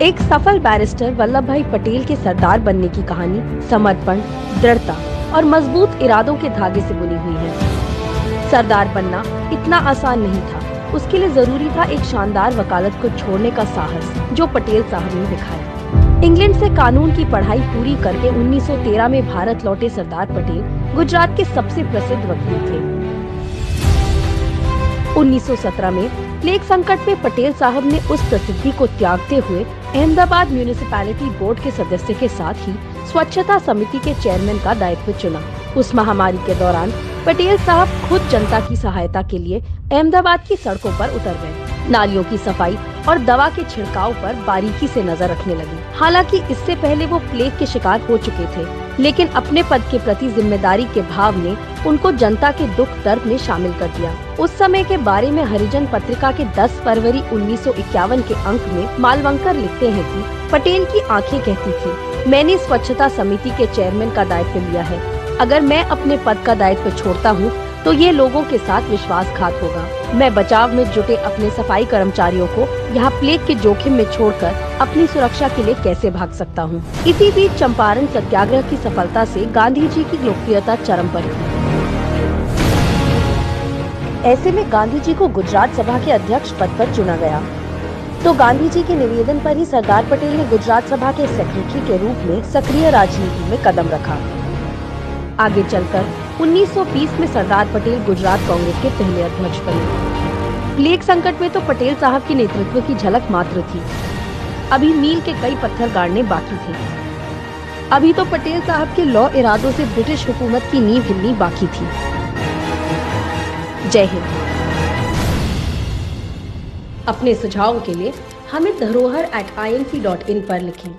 एक सफल बैरिस्टर वल्लभ भाई पटेल के सरदार बनने की कहानी समर्पण, दृढ़ता और मजबूत इरादों के धागे से बुनी हुई है। सरदार बनना इतना आसान नहीं था। उसके लिए जरूरी था एक शानदार वकालत को छोड़ने का साहस, जो पटेल साहब ने दिखाया। इंग्लैंड से कानून की पढ़ाई पूरी करके 1913 में भारत लौटे सरदार पटेल गुजरात के सबसे प्रसिद्ध वकील थे। 1917 में प्लेग संकट में पटेल साहब ने उस प्रसिद्धि को त्यागते हुए अहमदाबाद म्यूनिसिपैलिटी बोर्ड के सदस्य के साथ ही स्वच्छता समिति के चेयरमैन का दायित्व चुना। उस महामारी के दौरान पटेल साहब खुद जनता की सहायता के लिए अहमदाबाद की सड़कों पर उतर गए। नालियों की सफाई और दवा के छिड़काव पर बारीकी से नजर रखने लगे। हालांकि इससे पहले वो प्लेग के शिकार हो चुके थे, लेकिन अपने पद के प्रति जिम्मेदारी के भाव ने उनको जनता के दुख दर्द में शामिल कर दिया। उस समय के बारे में हरिजन पत्रिका के 10 फरवरी 1951 के अंक में मालवंकर लिखते हैं कि पटेल की आंखें कहती थी, मैंने स्वच्छता समिति के चेयरमैन का दायित्व लिया है। अगर मैं अपने पद का दायित्व छोड़ता हूँ तो ये लोगों के साथ विश्वासघात होगा। मैं बचाव में जुटे अपने सफाई कर्मचारियों को यहाँ प्लेग के जोखिम में छोड़कर अपनी सुरक्षा के लिए कैसे भाग सकता हूँ। इसी बीच चंपारण सत्याग्रह की सफलता से गांधी जी की लोकप्रियता चरम पर थी। ऐसे में गांधी जी को गुजरात सभा के अध्यक्ष पद पर चुना गया, तो गांधी जी के निवेदन पर ही सरदार पटेल ने गुजरात सभा के सेक्रेटरी के रूप में सक्रिय राजनीति में कदम रखा। आगे चलकर 1920 में सरदार पटेल गुजरात कांग्रेस के पहले अध्यक्ष बने। प्लेग संकट में तो पटेल साहब के नेतृत्व की झलक मात्र थी। अभी मील के कई पत्थर गाड़ने बाकी थे। अभी तो पटेल साहब के लौ इरादों से ब्रिटिश हुकूमत की नींव हिलनी बाकी थी। जय हिंद। अपने सुझावों के लिए हमें धरोहर@imc.in पर लिखें।